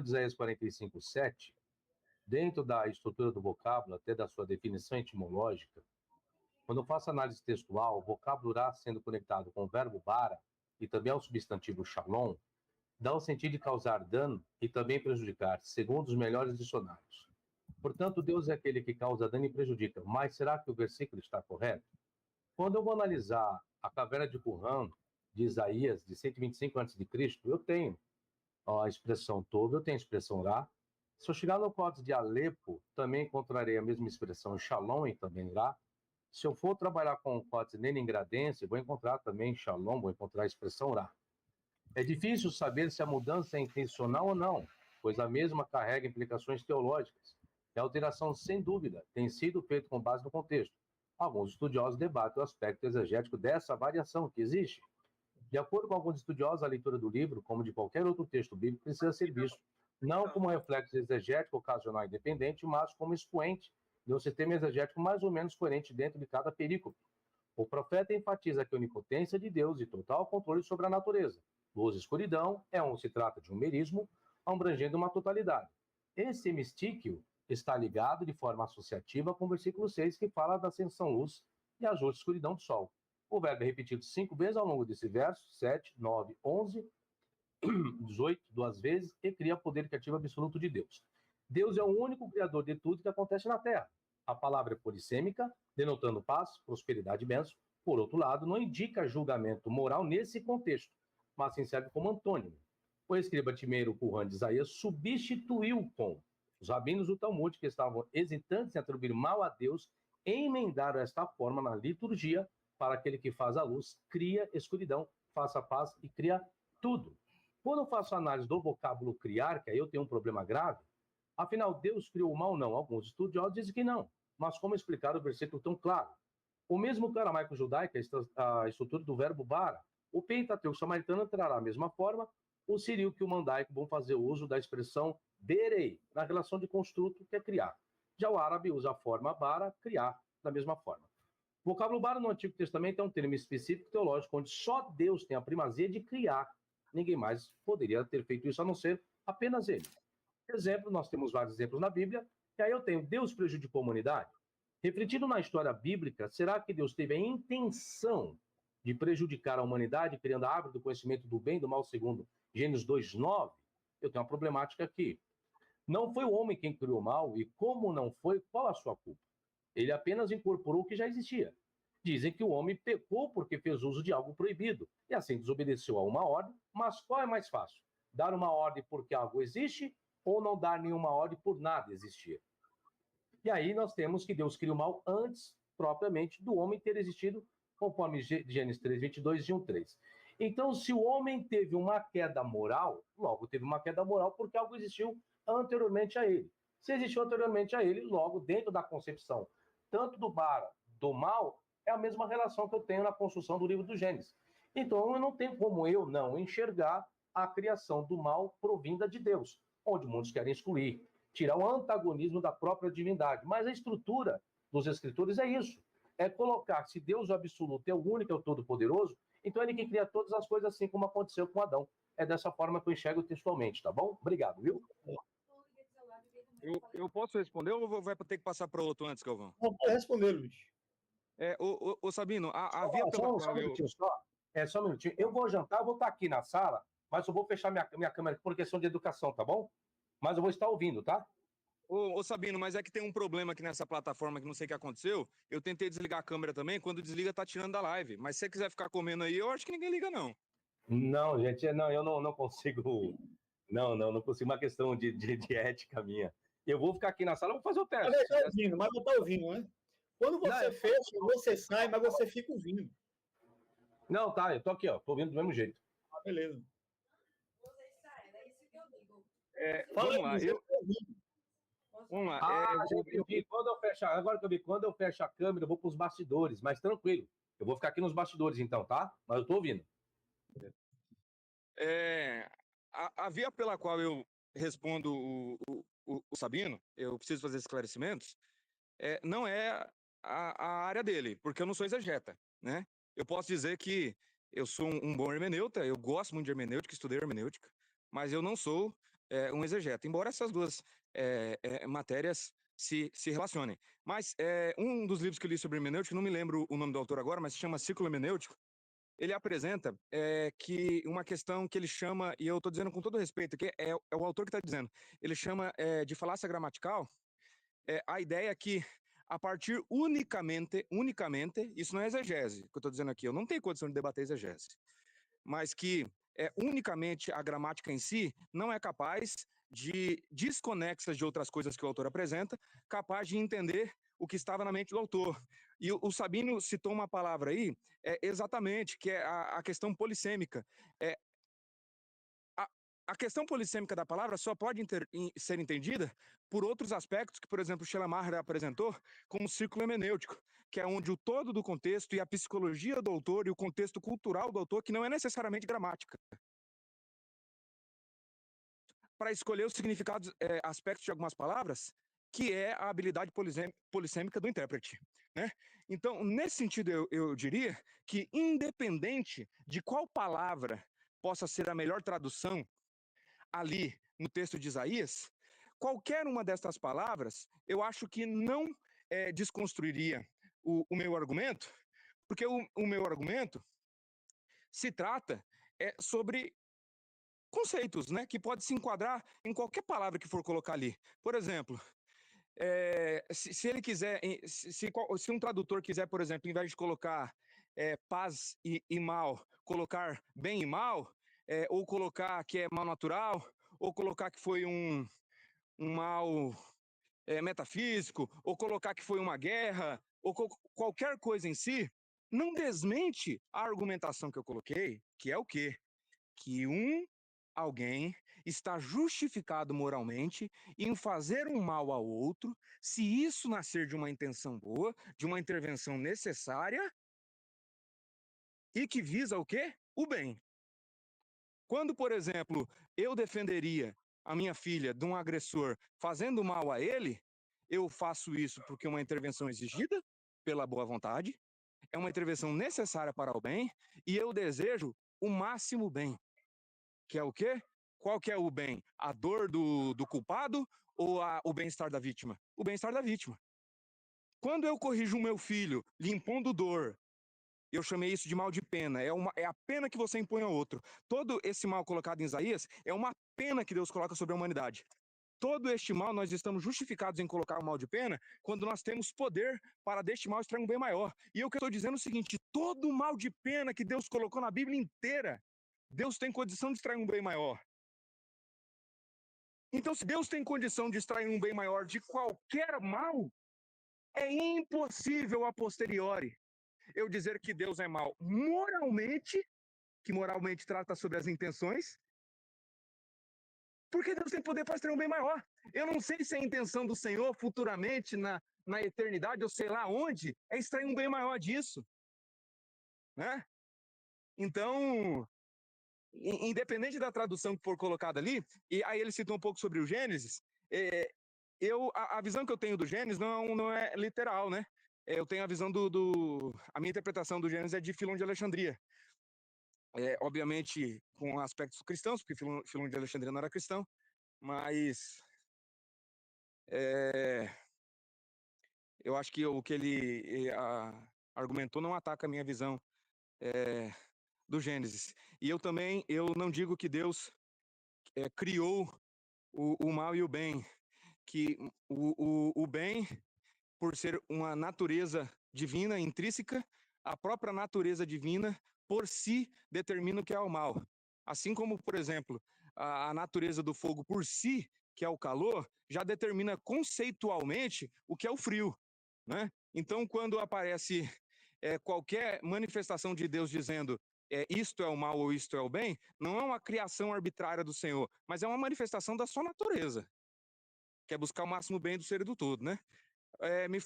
de Isaías 45:7, dentro da estrutura do vocábulo, até da sua definição etimológica, quando eu faço análise textual, o vocábulo irá sendo conectado com o verbo bara e também ao substantivo shalom, dá o sentido de causar dano e também prejudicar, segundo os melhores dicionários. Portanto, Deus é aquele que causa dano e prejudica. Mas será que o versículo está correto? Quando eu vou analisar a caverna de Qumran, de Isaías, de 125 a.C., eu tenho a expressão Tov, eu tenho a expressão Ra. Se eu chegar no Códice de Alepo, também encontrarei a mesma expressão Shalom e também Ra. Se eu for trabalhar com o Códice Leningradense, vou encontrar também Shalom, vou encontrar a expressão Ra. É difícil saber se a mudança é intencional ou não, pois a mesma carrega implicações teológicas. E a alteração, sem dúvida, tem sido feita com base no contexto. Alguns estudiosos debatem o aspecto exegético dessa variação que existe. De acordo com alguns estudiosos, a leitura do livro, como de qualquer outro texto bíblico, precisa ser visto não como um reflexo exegético ocasional e independente, mas como expoente de um sistema exegético mais ou menos coerente dentro de cada perícope. O profeta enfatiza que a onipotência de Deus e total controle sobre a natureza. Luz e escuridão se trata de um merismo abrangendo uma totalidade. Esse hemistíquio está ligado de forma associativa com o versículo 6, que fala da ascensão-luz e ajuste escuridão do sol. O verbo é repetido 5 vezes ao longo desse verso, 7, 9, 11, 18, 2 vezes, e cria poder criativo absoluto de Deus. Deus é o único criador de tudo que acontece na Terra. A palavra é polissêmica, denotando paz, prosperidade e bênção. Por outro lado, não indica julgamento moral nesse contexto, mas sim serve como antônimo. O escriba Timeiro Qumran de Isaías substituiu com os rabinos do Talmud, que estavam hesitantes em atribuir mal a Deus, emendaram esta forma na liturgia para aquele que faz a luz, cria escuridão, faça paz e cria tudo. Quando eu faço a análise do vocábulo criar, que aí eu tenho um problema grave, afinal, Deus criou o mal? Não. Alguns estudiosos dizem que não. Mas como explicar o versículo tão claro? O mesmo que o aramaico judaico, a estrutura do verbo bara, o Pentateuco samaritano trará a mesma forma, o siríaco e o mandaico vão fazer uso da expressão berei, na relação de construto, que é criar. Já o árabe usa a forma bara, criar, da mesma forma. O vocábulo bara no Antigo Testamento é um termo específico teológico, onde só Deus tem a primazia de criar. Ninguém mais poderia ter feito isso, a não ser apenas ele. Exemplo, nós temos vários exemplos na Bíblia, e aí eu tenho, Deus prejudicou a humanidade? Refletindo na história bíblica, será que Deus teve a intenção de prejudicar a humanidade, criando a árvore do conhecimento do bem e do mal, segundo Gênesis 2:9? Eu tenho uma problemática aqui. Não foi o homem quem criou o mal, e como não foi, qual a sua culpa? Ele apenas incorporou o que já existia. Dizem que o homem pecou porque fez uso de algo proibido, e assim desobedeceu a uma ordem, mas qual é mais fácil? Dar uma ordem porque algo existe, ou não dar nenhuma ordem por nada existir? E aí nós temos que Deus cria o mal antes, propriamente, do homem ter existido, conforme Gênesis 3:22 e 1:3. Então, se o homem teve uma queda moral, logo teve uma queda moral porque algo existiu anteriormente a ele. Se existiu anteriormente a ele, logo, dentro da concepção, tanto do bara, do mal, é a mesma relação que eu tenho na construção do livro do Gênesis. Então, eu não tenho como eu não enxergar a criação do mal provinda de Deus, onde muitos querem excluir, tirar o antagonismo da própria divindade. Mas a estrutura dos escritores é isso. É colocar, se Deus é o absoluto, é o único, é o todo-poderoso, então ele que cria todas as coisas assim como aconteceu com Adão. É dessa forma que eu enxergo textualmente, tá bom? Obrigado, viu? Eu posso responder ou vai ter que passar para outro antes, Galvão? Não, pode responder, Luiz. Ô Sabino, a via pela qual... Só um minutinho só. Só um minutinho. Eu vou jantar, eu vou estar aqui na sala, mas eu vou fechar minha câmera por questão de educação, tá bom? Mas eu vou estar ouvindo, tá? Ô Sabino, mas é que tem um problema aqui nessa plataforma que não sei o que aconteceu. Eu tentei desligar a câmera também, quando desliga tá tirando da live. Mas se você quiser ficar comendo aí, eu acho que ninguém liga, não. Não, gente, não, eu não consigo. Não consigo. Uma questão de ética minha. Eu vou ficar aqui na sala, vou fazer o teste. Mas tá ouvindo, mas não tá ouvindo, né? Quando você fecha, você sai, mas você fica ouvindo. Não, tá, eu tô aqui, ó. Tô ouvindo do mesmo jeito. Ah, beleza. Vocês saem, é isso que eu digo. Vamos lá, Vamos lá. Eu vi, agora que eu vi, quando eu fecho a câmera, eu vou para os bastidores, mas tranquilo. Eu vou ficar aqui nos bastidores, então, tá? Mas eu tô ouvindo. A via pela qual eu respondo o Sabino, eu preciso fazer esclarecimentos, não é a área dele, porque eu não sou exegeta, né? Eu posso dizer que eu sou um bom hermeneuta, eu gosto muito de hermenêutica, estudei hermenêutica, mas eu não sou um exegeta, embora essas duas matérias se relacionem. Mas um dos livros que eu li sobre hermenêutica, não me lembro o nome do autor agora, mas se chama Círculo Hermenêutico, ele apresenta que uma questão que ele chama, e eu estou dizendo com todo respeito, que é o autor que está dizendo, ele chama de falácia gramatical, a ideia que a partir unicamente, isso não é exegese, que eu estou dizendo aqui, eu não tenho condição de debater exegese, mas que unicamente a gramática em si não é capaz de, desconexas de outras coisas que o autor apresenta, capaz de entender o que estava na mente do autor. E o Sabino citou uma palavra aí, exatamente, que é a questão polissêmica. A questão polissêmica da palavra só pode ser entendida por outros aspectos que, por exemplo, Schleiermacher apresentou como o círculo hermenêutico, que é onde o todo do contexto e a psicologia do autor e o contexto cultural do autor, que não é necessariamente gramática, para escolher os significados, aspectos de algumas palavras, que é a habilidade polissêmica do intérprete, né? Então, nesse sentido, eu diria que, independente de qual palavra possa ser a melhor tradução ali no texto de Isaías, qualquer uma dessas palavras, eu acho que não desconstruiria o meu argumento, porque o meu argumento se trata sobre conceitos, né, que pode se enquadrar em qualquer palavra que for colocar ali. Por exemplo, se ele quiser, se um tradutor quiser, por exemplo, em vez de colocar paz e mal, colocar bem e mal, ou colocar que é mal natural, ou colocar que foi um mal metafísico, ou colocar que foi uma guerra, ou qualquer coisa em si, não desmente a argumentação que eu coloquei, que é o quê? Que alguém está justificado moralmente em fazer um mal ao outro, se isso nascer de uma intenção boa, de uma intervenção necessária, e que visa o quê? O bem. Quando, por exemplo, eu defenderia a minha filha de um agressor fazendo mal a ele, eu faço isso porque é uma intervenção exigida pela boa vontade, é uma intervenção necessária para o bem, e eu desejo o máximo bem. Que é o quê? Qual que é o bem? A dor do culpado ou o bem-estar da vítima? O bem-estar da vítima. Quando eu corrijo o meu filho, lhe impondo dor, eu chamei isso de mal de pena, é a pena que você impõe ao outro. Todo esse mal colocado em Isaías é uma pena que Deus coloca sobre a humanidade. Todo este mal, nós estamos justificados em colocar o mal de pena quando nós temos poder para deste mal extrair um bem maior. E eu que estou dizendo é o seguinte, todo o mal de pena que Deus colocou na Bíblia inteira, Deus tem condição de extrair um bem maior. Então, se Deus tem condição de extrair um bem maior de qualquer mal, é impossível a posteriori eu dizer que Deus é mau moralmente, que moralmente trata sobre as intenções, porque Deus tem poder para extrair um bem maior. Eu não sei se a intenção do Senhor futuramente, na eternidade, ou sei lá onde, é extrair um bem maior disso, né? Então, independente da tradução que for colocada ali, e aí ele citou um pouco sobre o Gênesis, a visão que eu tenho do Gênesis não é literal, né? Eu tenho a visão a minha interpretação do Gênesis é de Filon de Alexandria. Obviamente com aspectos cristãos, porque Filon de Alexandria não era cristão, mas eu acho que o que ele argumentou não ataca a minha visão do Gênesis. E eu não digo que Deus criou o mal e o bem, que o bem, por ser uma natureza divina, intrínseca, a própria natureza divina, por si, determina o que é o mal. Assim como, por exemplo, a natureza do fogo por si, que é o calor, já determina conceitualmente o que é o frio, né? Então, quando aparece qualquer manifestação de Deus dizendo isto é o mal ou isto é o bem, não é uma criação arbitrária do Senhor, mas é uma manifestação da sua natureza, que é buscar o máximo bem do ser e do todo, né? Me